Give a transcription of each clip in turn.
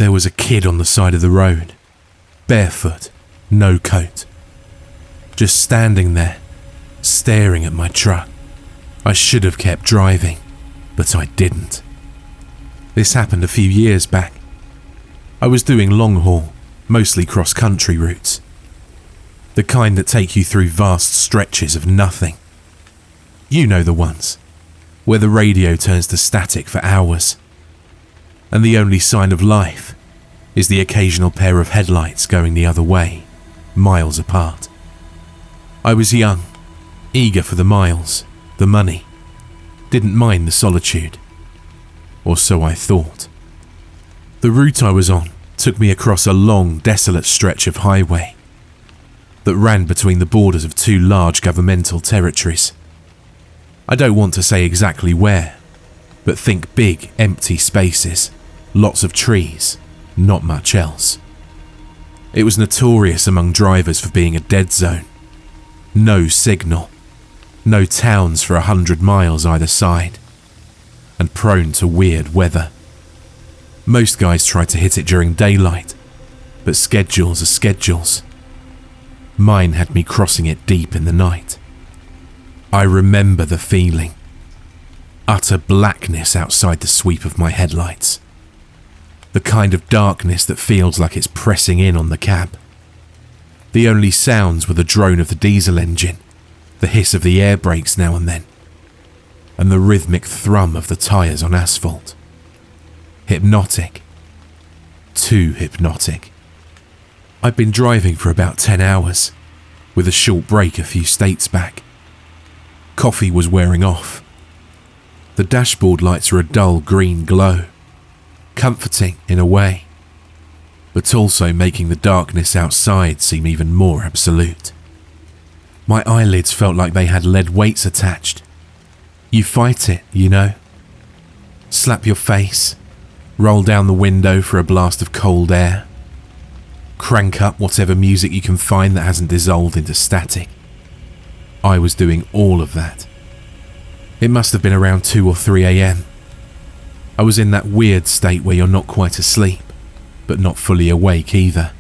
There was a kid on the side of the road, barefoot, no coat, just standing there, staring at my truck. I should have kept driving, but I didn't. This happened a few years back. I was doing long haul, mostly cross-country routes. The kind that take you through vast stretches of nothing. You know the ones, where the radio turns to static for hours, and the only sign of life is the occasional pair of headlights going the other way, miles apart. I was young, eager for the miles, the money, didn't mind the solitude, or so I thought. The route I was on took me across a long, desolate stretch of highway that ran between the borders of two large governmental territories. I don't want to say exactly where, but think big, empty spaces, lots of trees, not much else. It was notorious among drivers for being a dead zone. No signal, no towns for 100 miles either side, and prone to weird weather. Most guys try to hit it during daylight, but schedules are schedules. Mine had me crossing it deep in the night. I remember the feeling. Utter blackness outside the sweep of my headlights. The kind of darkness that feels like it's pressing in on the cab. The only sounds were the drone of the diesel engine, the hiss of the air brakes now and then, and the rhythmic thrum of the tyres on asphalt. Hypnotic. Too hypnotic. I'd been driving for about 10 hours, with a short break a few states back. Coffee was wearing off. The dashboard lights were a dull green glow, comforting in a way, but also making the darkness outside seem even more absolute. My eyelids felt like they had lead weights attached. You fight it, you know. Slap your face, roll down the window for a blast of cold air, crank up whatever music you can find that hasn't dissolved into static. I was doing all of that. It must have been around 2 or 3 a.m. I was in that weird state where you're not quite asleep, but not fully awake either.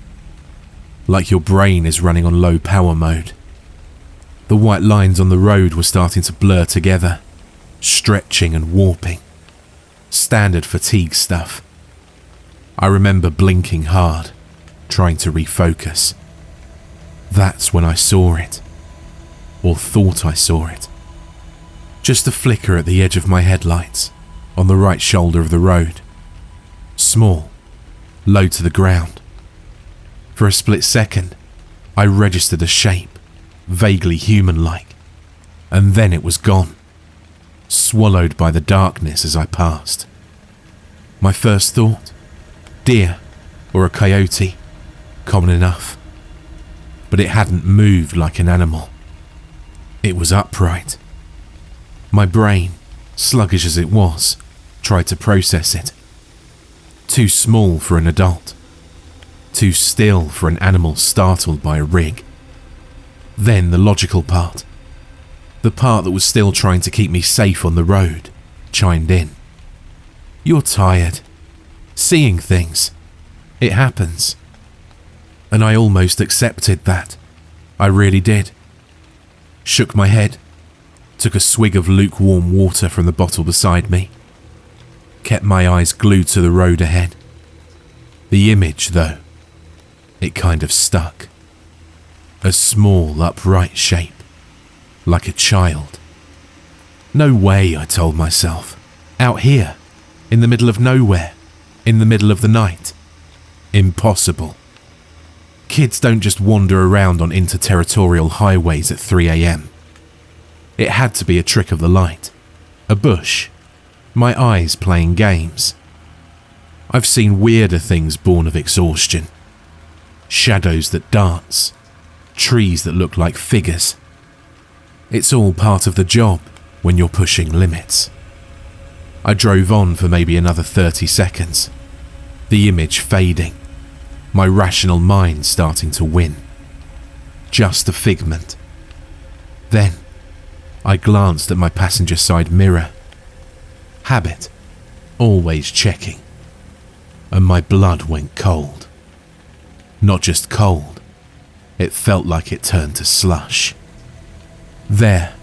Like your brain is running on low power mode. The white lines on the road were starting to blur together, stretching and warping. Standard fatigue stuff. I remember blinking hard, trying to refocus. That's when I saw it. Or thought I saw it. Just a flicker at the edge of my headlights, on the right shoulder of the road. Small, low to the ground. For a split second, I registered a shape, vaguely human-like, and then it was gone, swallowed by the darkness as I passed. My first thought, deer or a coyote, common enough. But it hadn't moved like an animal. It was upright. My brain, sluggish as it was, tried to process it. Too small for an adult. Too still for an animal startled by a rig. Then the logical part, the part that was still trying to keep me safe on the road, chimed in. You're tired. Seeing things. It happens. And I almost accepted that. I really did. Shook my head, took a swig of lukewarm water from the bottle beside me, kept my eyes glued to the road ahead. The image, though, it kind of stuck. A small, upright shape, like a child. No way, I told myself. Out here, in the middle of nowhere, in the middle of the night. Impossible. Kids don't just wander around on interterritorial highways at 3 a.m. It had to be a trick of the light, a bush, my eyes playing games. I've seen weirder things born of exhaustion. Shadows that dance, trees that look like figures. It's all part of the job when you're pushing limits. I drove on for maybe another 30 seconds, the image fading, my rational mind starting to win. Just a figment. Then, I glanced at my passenger side mirror. Habit, always checking. and my blood went cold. Not just cold, it felt like it turned to slush. There,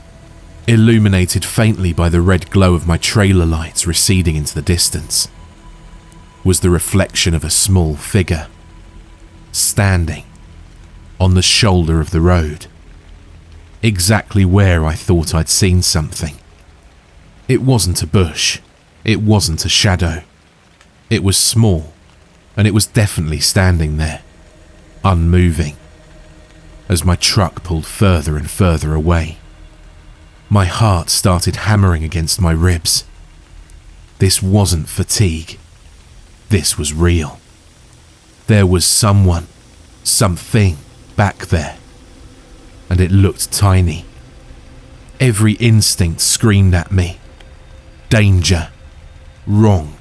illuminated faintly by the red glow of my trailer lights receding into the distance, was the reflection of a small figure, standing on the shoulder of the road, exactly where I thought I'd seen something. It wasn't a bush, it wasn't a shadow. It was small, and it was definitely standing there, unmoving, as my truck pulled further and further away. My heart started hammering against my ribs. This wasn't fatigue. This was real. There was someone, something back there, and it looked tiny. Every instinct screamed at me. Danger. Wrong.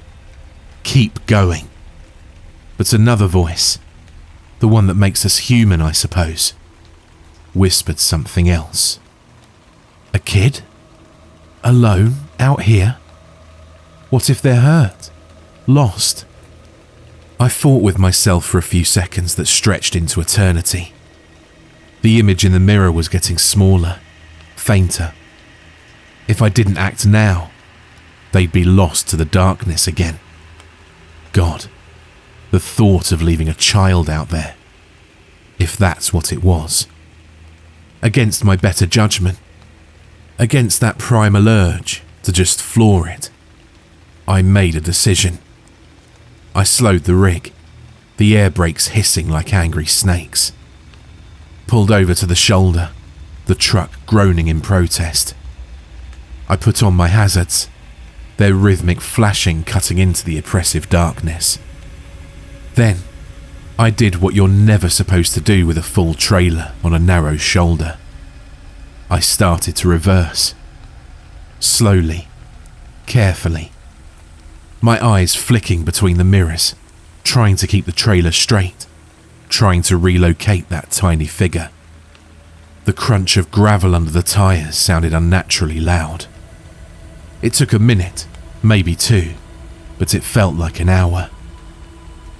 Keep going. But another voice, the one that makes us human, I suppose, whispered something else. A kid? Alone? Out here? What if they're hurt? Lost? I fought with myself for a few seconds that stretched into eternity. The image in the mirror was getting smaller, fainter. If I didn't act now, they'd be lost to the darkness again. God, the thought of leaving a child out there, if that's what it was. Against my better judgment, against that primal urge to just floor it, I made a decision. I slowed the rig, the air brakes hissing like angry snakes. Pulled over to the shoulder, the truck groaning in protest. I put on my hazards, their rhythmic flashing cutting into the oppressive darkness. Then, I did what you're never supposed to do with a full trailer on a narrow shoulder. I started to reverse. Slowly, carefully. My eyes flicking between the mirrors, trying to keep the trailer straight, trying to relocate that tiny figure. The crunch of gravel under the tires sounded unnaturally loud. It took a minute, maybe two, but it felt like an hour.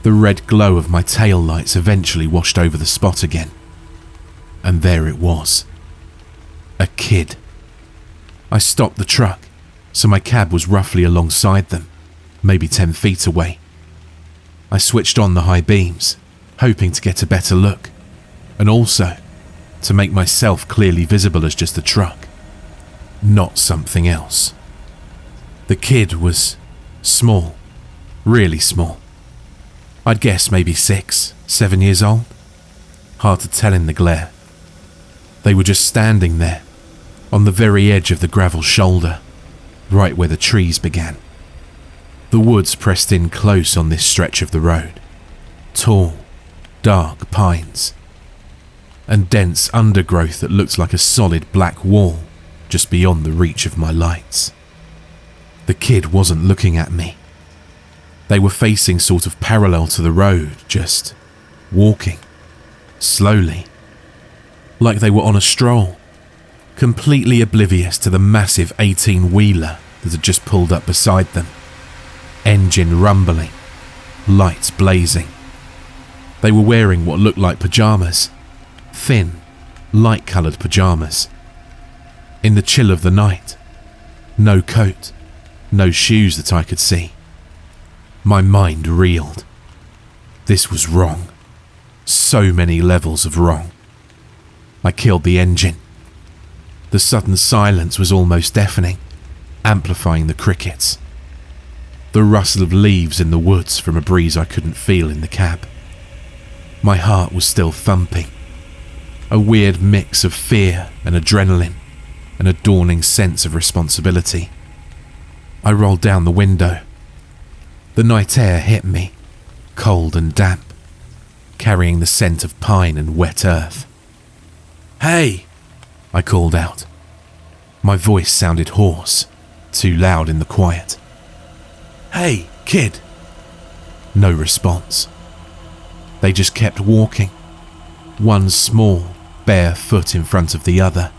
The red glow of my tail lights eventually washed over the spot again. And there it was. A kid. I stopped the truck, so my cab was roughly alongside them, maybe 10 feet away. I switched on the high beams, hoping to get a better look, and also to make myself clearly visible as just a truck, not something else. The kid was small, really small. I'd guess maybe 6, 7 years old. Hard to tell in the glare. They were just standing there, on the very edge of the gravel shoulder, right where the trees began. The woods pressed in close on this stretch of the road. Tall, dark pines, and dense undergrowth that looked like a solid black wall just beyond the reach of my lights. The kid wasn't looking at me. They were facing sort of parallel to the road, just walking, slowly, like they were on a stroll, completely oblivious to the massive 18-wheeler that had just pulled up beside them. Engine rumbling, lights blazing. They were wearing what looked like pajamas, thin, light-coloured pajamas. In the chill of the night, no coat, no shoes that I could see. My mind reeled. This was wrong. So many levels of wrong. I killed the engine. The sudden silence was almost deafening, amplifying the crickets. The rustle of leaves in the woods from a breeze I couldn't feel in the cab. My heart was still thumping. A weird mix of fear and adrenaline, and a dawning sense of responsibility. I rolled down the window. The night air hit me, cold and damp, carrying the scent of pine and wet earth. "Hey!" I called out. My voice sounded hoarse, too loud in the quiet. "Hey, kid!" No response. They just kept walking, one small, bare foot in front of the other,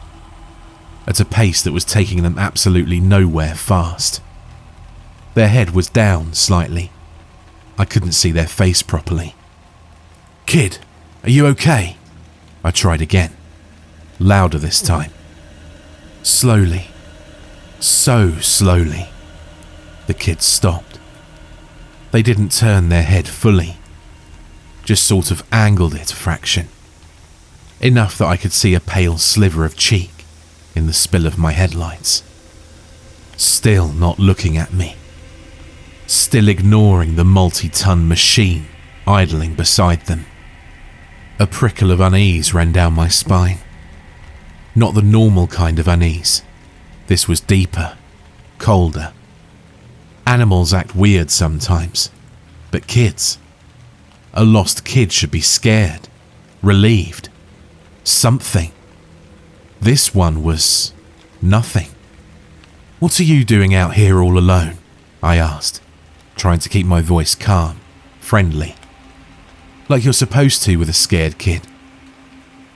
at a pace that was taking them absolutely nowhere fast. Their head was down slightly, I couldn't see their face properly. "Kid, are you okay?" I tried again, louder this time. Slowly, so slowly, the kids stopped. They didn't turn their head fully, just sort of angled it a fraction, enough that I could see a pale sliver of cheek in the spill of my headlights. Still not looking at me, still ignoring the multi-ton machine idling beside them. A prickle of unease ran down my spine. Not the normal kind of unease. This was deeper, colder. Animals act weird sometimes, but kids, a lost kid should be scared, relieved, something. This one was nothing. "What are you doing out here all alone?" I asked, trying to keep my voice calm, friendly, like you're supposed to with a scared kid,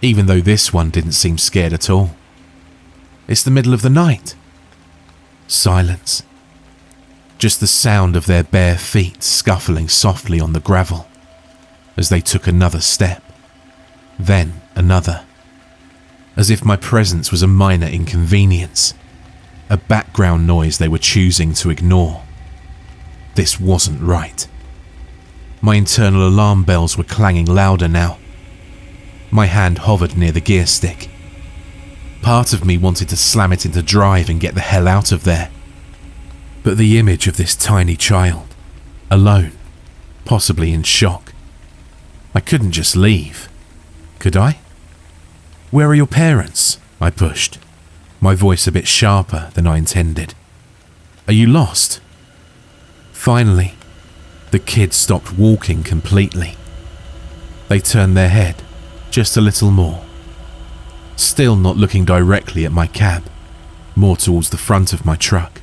even though this one didn't seem scared at all. "It's the middle of the night." Silence. Just the sound of their bare feet scuffling softly on the gravel as they took another step, then another, as if my presence was a minor inconvenience, a background noise they were choosing to ignore. This wasn't right. My internal alarm bells were clanging louder now. My hand hovered near the gear stick. Part of me wanted to slam it into drive and get the hell out of there. But the image of this tiny child, alone, possibly in shock. I couldn't just leave, could I? "Where are your parents?" I pushed, my voice a bit sharper than I intended. "Are you lost?" Finally, the kids stopped walking completely. They turned their head just a little more, still not looking directly at my cab, more towards the front of my truck,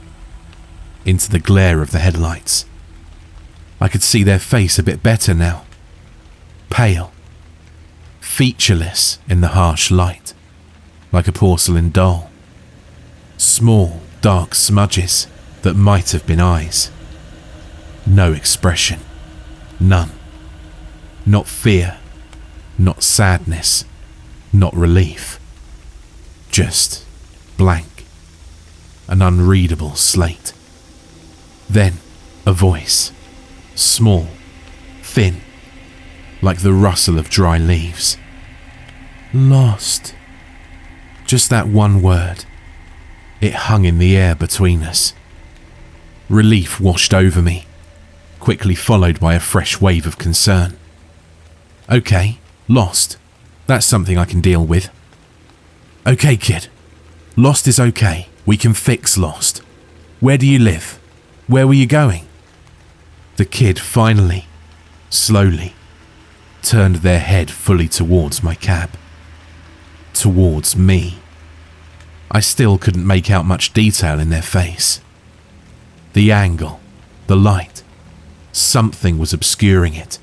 into the glare of the headlights. I could see their face a bit better now. Pale, featureless in the harsh light, like a porcelain doll. Small, dark smudges that might have been eyes. No expression. None. Not fear, not sadness, not relief. Just blank. An unreadable slate. Then a voice, small, thin, like the rustle of dry leaves. "Lost." Just that one word. It hung in the air between us. Relief washed over me, quickly followed by a fresh wave of concern. "Okay, lost. That's something I can deal with." "Okay, kid. Lost is okay. We can fix lost. Where do you live? Where were you going?" The kid finally, slowly, turned their head fully towards my cab. Towards me. I still couldn't make out much detail in their face. The angle, the light, something was obscuring it,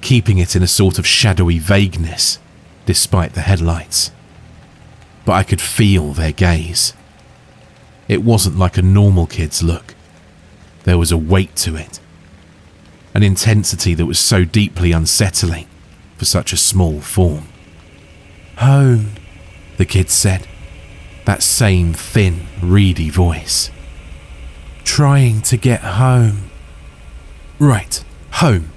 keeping it in a sort of shadowy vagueness despite the headlights. But I could feel their gaze. It wasn't like a normal kid's look. There was a weight to it, an intensity that was so deeply unsettling for such a small form. "Home," the kid said, that same thin, reedy voice. "Trying to get home." "Right, home.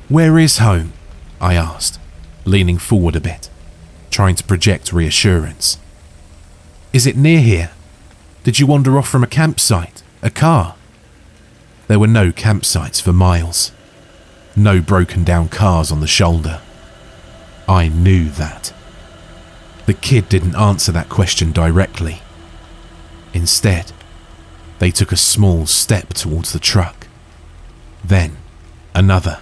Where is home?" I asked, leaning forward a bit, trying to project reassurance. "Is it near here? Did you wander off from a campsite, a car?" There were no campsites for miles. No broken down cars on the shoulder. I knew that. The kid didn't answer that question directly. Instead, they took a small step towards the truck. Then, another.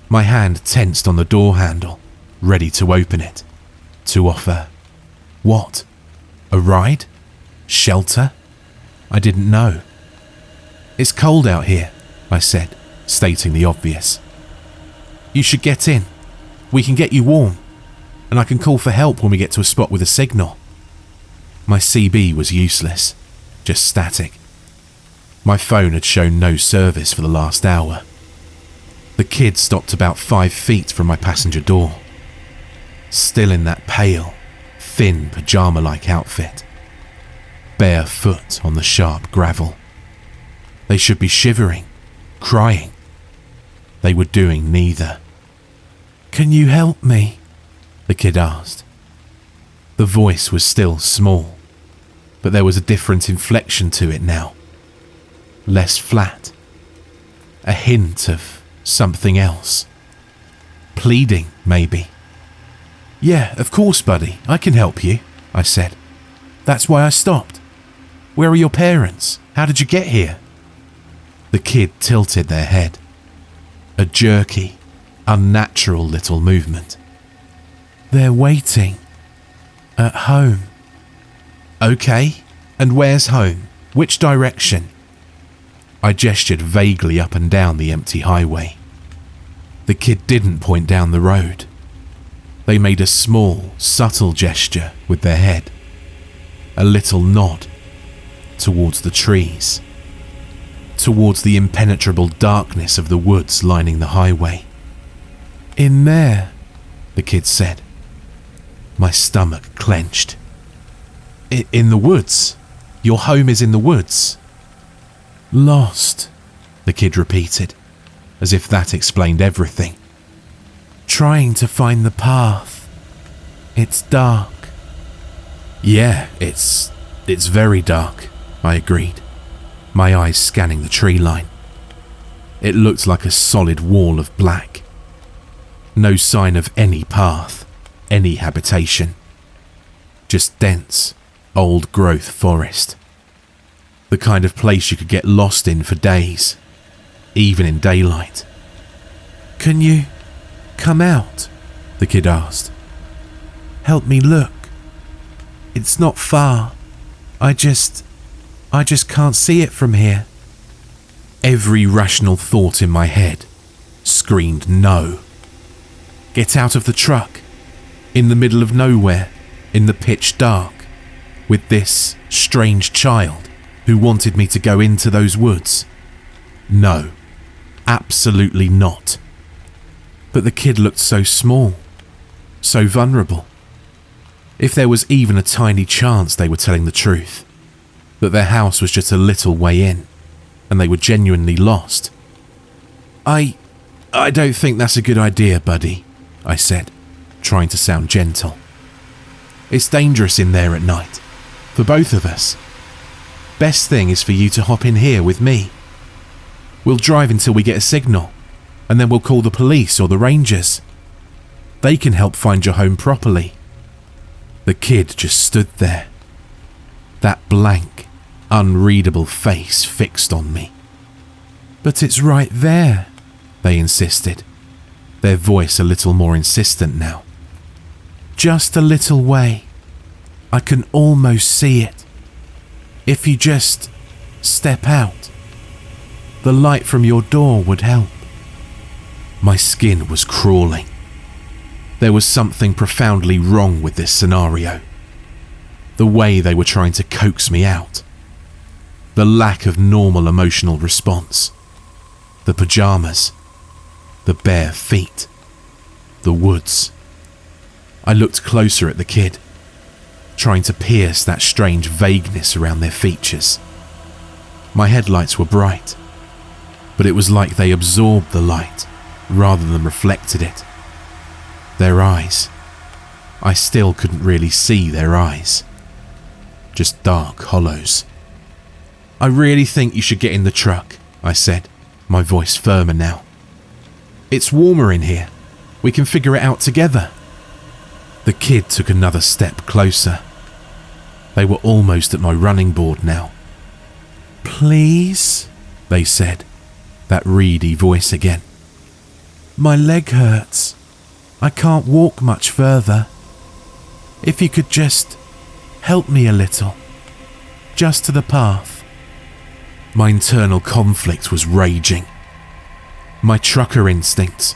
My hand tensed on the door handle, ready to open it, to offer what? A ride? Shelter? I didn't know. "It's cold out here," I said, stating the obvious. "You should get in. We can get you warm, and I can call for help when we get to a spot with a signal." My CB was useless, just static. My phone had shown no service for the last hour, The kid stopped about 5 feet from my passenger door, still in that pale, thin pajama-like outfit, barefoot on the sharp gravel. They should be shivering, crying. They were doing neither. "Can you help me?" the kid asked. The voice was still small, but there was a different inflection to it now. Less flat. A hint of something else. Pleading, maybe. "Yeah, of course, buddy, I can help you," I said. "That's why I stopped. Where are your parents? How did you get here?" The kid tilted their head. A jerky, unnatural little movement. "They're waiting. At home." "Okay, and where's home? Which direction?" I gestured vaguely up and down the empty highway. The kid didn't point down the road. They made a small, subtle gesture with their head. A little nod towards the trees, towards the impenetrable darkness of the woods lining the highway. "In there," the kid said. My stomach clenched. In the woods? Your home is in the woods?" "Lost," the kid repeated, as if that explained everything. "Trying to find the path. It's dark." "Yeah, it's very dark," I agreed, my eyes scanning the tree line. It looked like a solid wall of black. No sign of any path, any habitation. Just dense, old-growth forest. The kind of place you could get lost in for days, even in daylight. "Can you come out?" the kid asked. "Help me look. It's not far. I just can't see it from here." Every rational thought in my head screamed no. Get out of the truck, in the middle of nowhere, in the pitch dark, with this strange child who wanted me to go into those woods. No, absolutely not. But the kid looked so small, so vulnerable. If there was even a tiny chance they were telling the truth, that their house was just a little way in, and they were genuinely lost. I don't think that's a good idea, buddy," I said, trying to sound gentle. "It's dangerous in there at night, for both of us. Best thing is for you to hop in here with me. We'll drive until we get a signal, and then we'll call the police or the rangers. They can help find your home properly." The kid just stood there, that blank, unreadable face fixed on me. "But it's right there," they insisted, their voice a little more insistent now. "Just a little way. I can almost see it. If you just step out, the light from your door would help." My skin was crawling. There was something profoundly wrong with this scenario. The way they were trying to coax me out. The lack of normal emotional response. The pajamas. The bare feet. The woods. I looked closer at the kid, trying to pierce that strange vagueness around their features. My headlights were bright, but it was like they absorbed the light rather than reflected it. Their eyes. I still couldn't really see their eyes. Just dark hollows. "I really think you should get in the truck," I said, my voice firmer now. "It's warmer in here. We can figure it out together." The kid took another step closer. They were almost at my running board now. "Please," they said, that reedy voice again. "My leg hurts. I can't walk much further. If you could just help me a little, just to the path." My internal conflict was raging. My trucker instincts,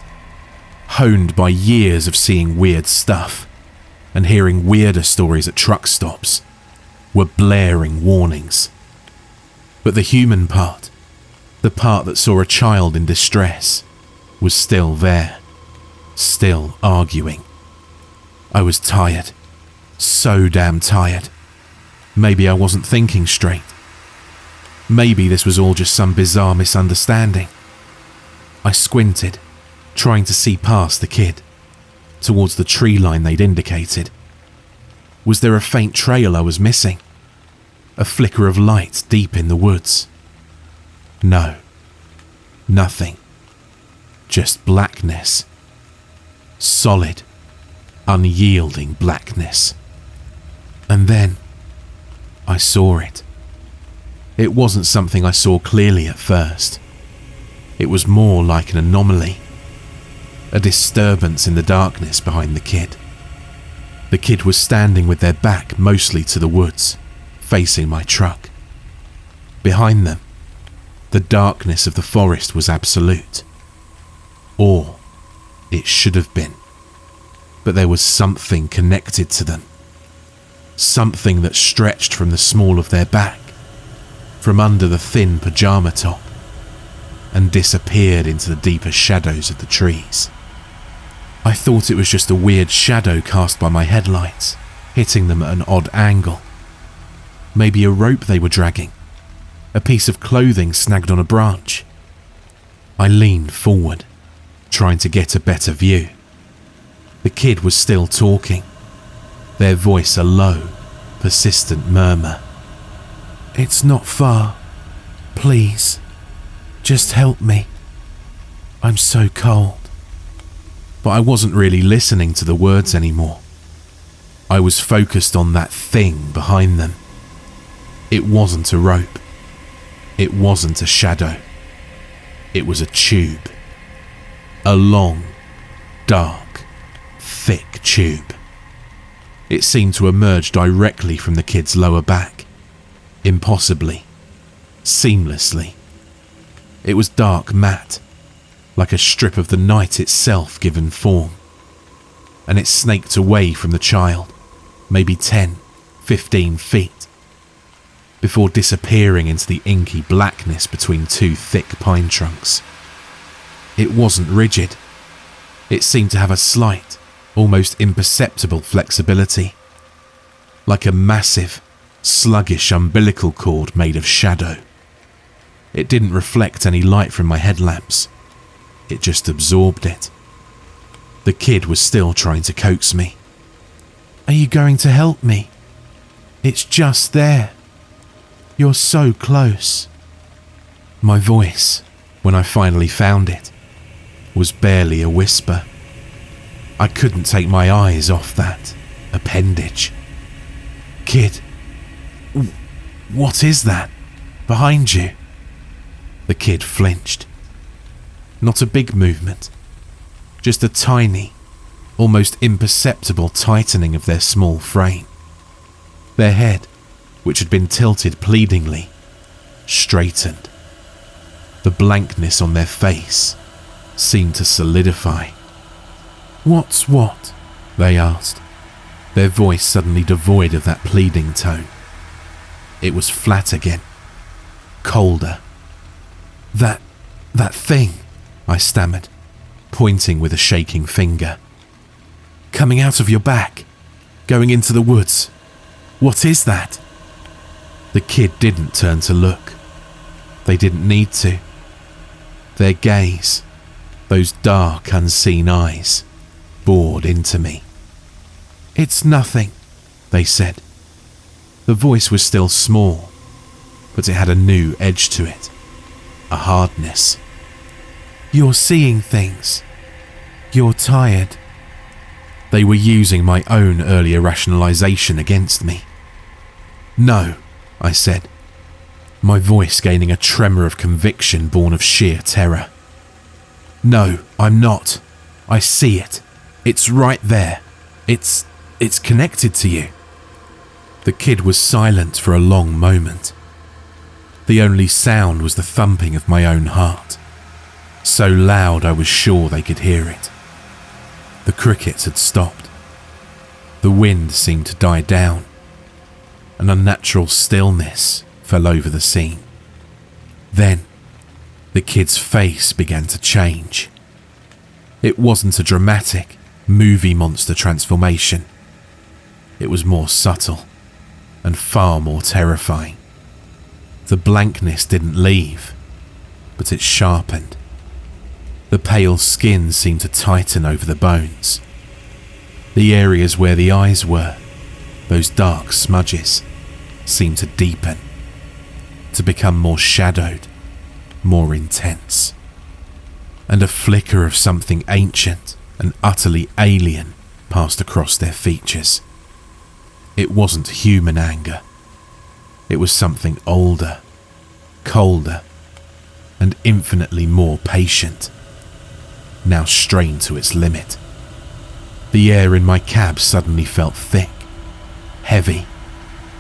honed by years of seeing weird stuff and hearing weirder stories at truck stops, were blaring warnings. But the human part, the part that saw a child in distress, was still there, still arguing. I was tired, so damn tired. Maybe I wasn't thinking straight. Maybe this was all just some bizarre misunderstanding. I squinted, trying to see past the kid, towards the tree line they'd indicated. Was there a faint trail I was missing? A flicker of light deep in the woods? No. Nothing. Just blackness. Solid, unyielding blackness. And then I saw it. It wasn't something I saw clearly at first. It was more like an anomaly, a disturbance in the darkness behind the kid. The kid was standing with their back mostly to the woods, facing my truck. Behind them, the darkness of the forest was absolute. Or it should have been. But there was something connected to them. Something that stretched from the small of their back, from under the thin pajama top, and disappeared into the deeper shadows of the trees. I thought it was just a weird shadow cast by my headlights, hitting them at an odd angle. Maybe a rope they were dragging, a piece of clothing snagged on a branch. I leaned forward, trying to get a better view. The kid was still talking, their voice a low, persistent murmur. "It's not far. Please, just help me. I'm so cold." But I wasn't really listening to the words anymore. I was focused on that thing behind them. It wasn't a rope. It wasn't a shadow. It was a tube. A long, dark, thick tube. It seemed to emerge directly from the kid's lower back, impossibly, seamlessly. It was dark matte, like a strip of the night itself given form, and it snaked away from the child, maybe 10, 15 feet, before disappearing into the inky blackness between two thick pine trunks. It wasn't rigid. It seemed to have a slight, almost imperceptible flexibility, like a massive, sluggish umbilical cord made of shadow. It didn't reflect any light from my headlamps. It just absorbed it. The kid was still trying to coax me. "Are you going to help me? It's just there. You're so close." My voice, when I finally found it, was barely a whisper. I couldn't take my eyes off that appendage. "Kid, what is that behind you?" The kid flinched. Not a big movement, just a tiny, almost imperceptible tightening of their small frame. Their head, which had been tilted pleadingly, straightened. The blankness on their face seemed to solidify. "What's what?" they asked, their voice suddenly devoid of that pleading tone. It was flat again, colder. That thing," I stammered, pointing with a shaking finger. "Coming out of your back, going into the woods. What is that?" The kid didn't turn to look. They didn't need to. Their gaze, those dark, unseen eyes, bored into me. "It's nothing," they said. The voice was still small, but it had a new edge to it, a hardness. "You're seeing things. You're tired." They were using my own earlier rationalization against me. "No," I said, my voice gaining a tremor of conviction born of sheer terror. "No, I'm not. I see it. It's right there. It's connected to you." The kid was silent for a long moment. The only sound was the thumping of my own heart, so loud I was sure they could hear it. The crickets had stopped. The wind seemed to die down. An unnatural stillness fell over the scene. Then, the kid's face began to change. It wasn't a dramatic, movie monster transformation. It was more subtle and far more terrifying. The blankness didn't leave, but it sharpened. The pale skin seemed to tighten over the bones. The areas where the eyes were, those dark smudges, seemed to deepen, to become more shadowed, more intense. And a flicker of something ancient and utterly alien passed across their features. It wasn't human anger. It was something older, colder, and infinitely more patient, now strained to its limit. The air in my cab suddenly felt thick, heavy,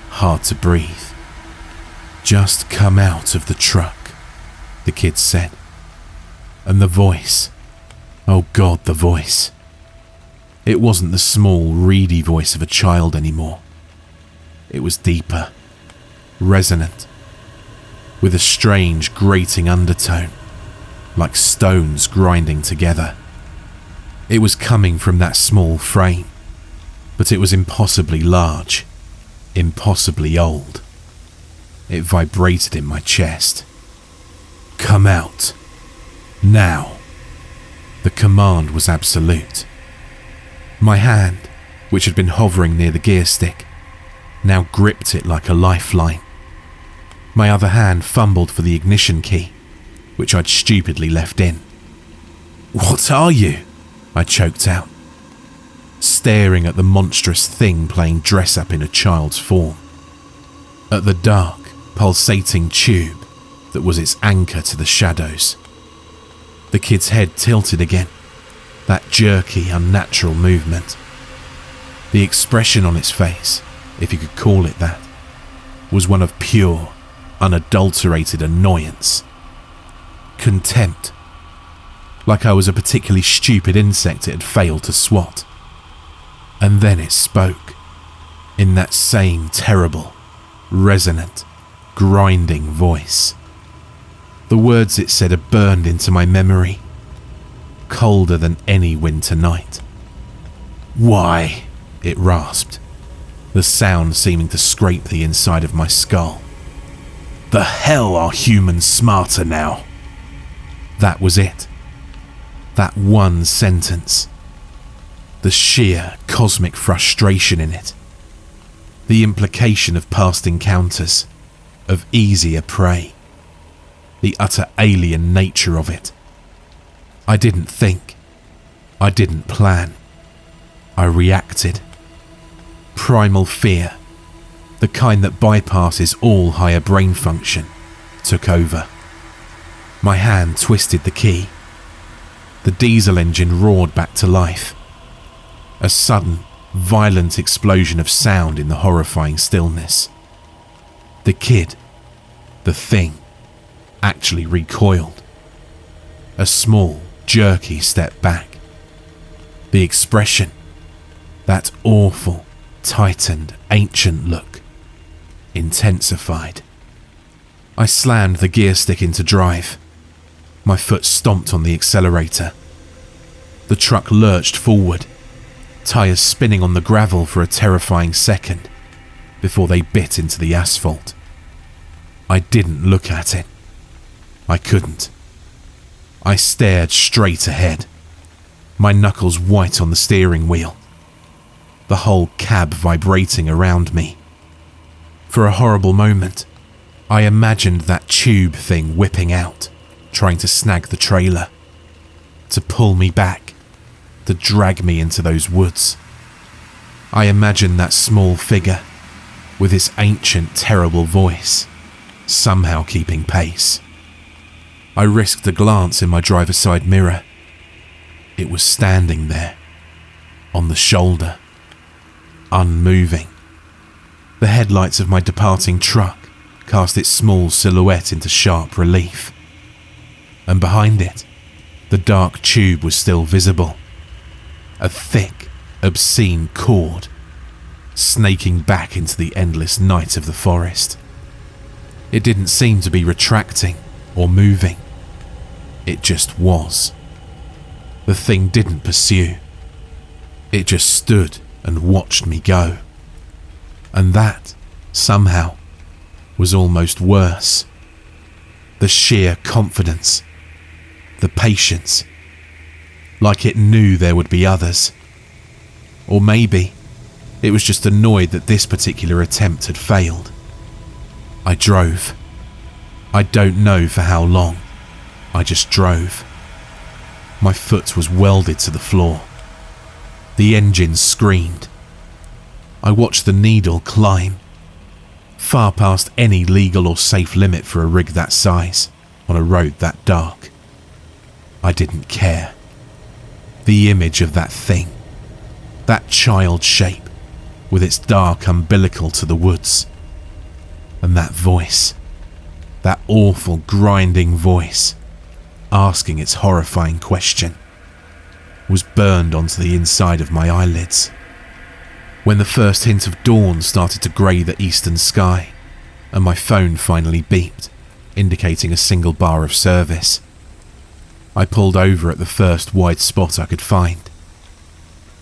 hard to breathe. "Just come out of the truck," the kid said. And the voice, oh God, the voice. It wasn't the small, reedy voice of a child anymore. It was deeper, resonant, with a strange, grating undertone, like stones grinding together. It was coming from that small frame, but it was impossibly large, impossibly old. It vibrated in my chest. "Come out. Now." The command was absolute. My hand, which had been hovering near the gear stick, now gripped it like a lifeline. My other hand fumbled for the ignition key, which I'd stupidly left in. "What are you?" I choked out, staring at the monstrous thing playing dress-up in a child's form. At the dark, pulsating tube that was its anchor to the shadows. The kid's head tilted again, that jerky, unnatural movement. The expression on its face, if you could call it that, was one of pure, unadulterated annoyance. Contempt. Like I was a particularly stupid insect it had failed to swat. And then it spoke, in that same terrible, resonant, grinding voice. The words it said had burned into my memory, colder than any winter night. "Why?" it rasped, the sound seeming to scrape the inside of my skull. "The hell are humans smarter now?" That was it. That one sentence. The sheer cosmic frustration in it. The implication of past encounters, of easier prey. The utter alien nature of it. I didn't think. I didn't plan. I reacted. Primal fear, the kind that bypasses all higher brain function, took over. My hand twisted the key. The diesel engine roared back to life. A sudden, violent explosion of sound in the horrifying stillness. The kid, the thing, actually recoiled. A small, jerky step back. The expression, that awful, tightened, ancient look, intensified. I slammed the gear stick into drive. My foot stomped on the accelerator. The truck lurched forward, tires spinning on the gravel for a terrifying second before they bit into the asphalt. I didn't look at it. I couldn't. I stared straight ahead, my knuckles white on the steering wheel, the whole cab vibrating around me. For a horrible moment, I imagined that tube thing whipping out, trying to snag the trailer, to pull me back, to drag me into those woods. I imagined that small figure, with its ancient, terrible voice, somehow keeping pace. I risked a glance in my driver's side mirror. It was standing there, on the shoulder, unmoving. The headlights of my departing truck cast its small silhouette into sharp relief. And behind it, the dark tube was still visible. A thick, obscene cord, snaking back into the endless night of the forest. It didn't seem to be retracting or moving. It just was. The thing didn't pursue. It just stood and watched me go. And that, somehow, was almost worse. The sheer confidence, the patience, like it knew there would be others. Or maybe it was just annoyed that this particular attempt had failed. I drove. I don't know for how long. I just drove. My foot was welded to the floor. The engine screamed. I watched the needle climb, far past any legal or safe limit for a rig that size, on a road that dark. I didn't care. The image of that thing, that child shape, with its dark umbilical to the woods, and that voice, that awful grinding voice, asking its horrifying question, was burned onto the inside of my eyelids. When the first hint of dawn started to grey the eastern sky, and my phone finally beeped, indicating a single bar of service, I pulled over at the first wide spot I could find.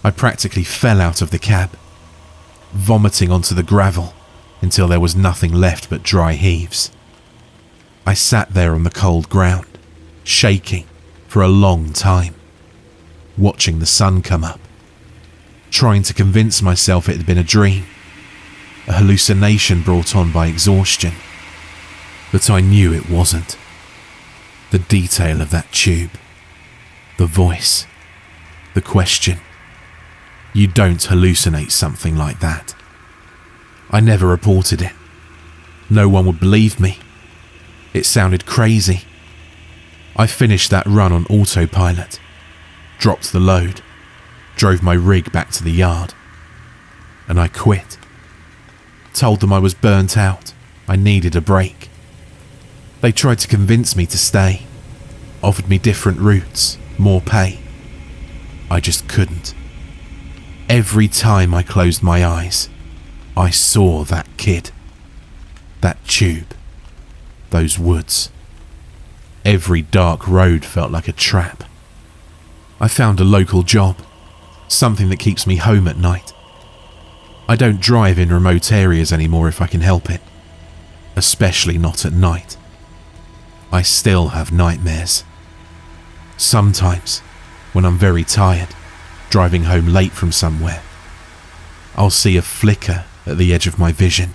I practically fell out of the cab, vomiting onto the gravel until there was nothing left but dry heaves. I sat there on the cold ground, shaking for a long time, watching the sun come up, trying to convince myself it had been a dream, a hallucination brought on by exhaustion. But I knew it wasn't. The detail of that tube, the voice, the question. You don't hallucinate something like that. I never reported it. No one would believe me. It sounded crazy. I finished that run on autopilot, dropped the load, drove my rig back to the yard, and I quit. Told them I was burnt out, I needed a break. They tried to convince me to stay, offered me different routes, more pay. I just couldn't. Every time I closed my eyes, I saw that kid, that tube, those woods. Every dark road felt like a trap. I found a local job, something that keeps me home at night. I don't drive in remote areas anymore if I can help it, especially not at night. I still have nightmares. Sometimes, when I'm very tired, driving home late from somewhere, I'll see a flicker at the edge of my vision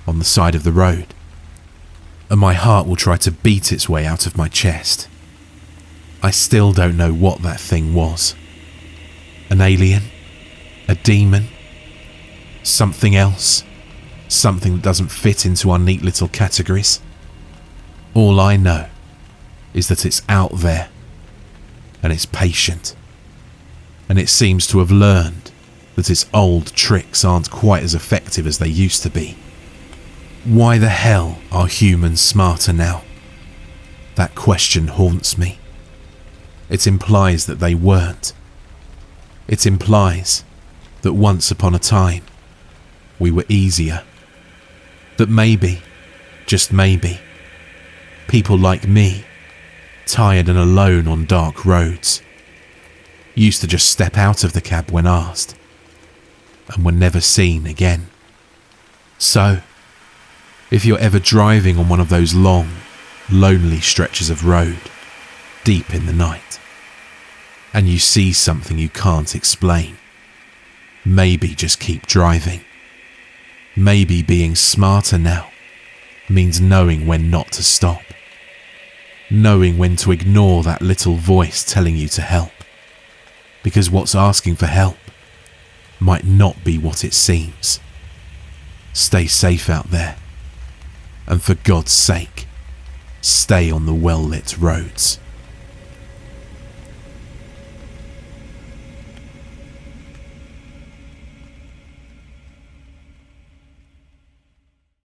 on the side of the road, and my heart will try to beat its way out of my chest. I still don't know what that thing was. An alien? A demon? Something else? Something that doesn't fit into our neat little categories? All I know is that it's out there, and it's patient, and it seems to have learned that its old tricks aren't quite as effective as they used to be. Why the hell are humans smarter now? That question haunts me. It implies that they weren't. It implies that once upon a time, we were easier. That maybe, just maybe, people like me, tired and alone on dark roads, used to just step out of the cab when asked, and were never seen again. So, if you're ever driving on one of those long, lonely stretches of road, deep in the night, and you see something you can't explain, maybe just keep driving. Maybe being smarter now means knowing when not to stop, knowing when to ignore that little voice telling you to help, because what's asking for help might not be what it seems. Stay safe out there. And for God's sake, stay on the well-lit roads.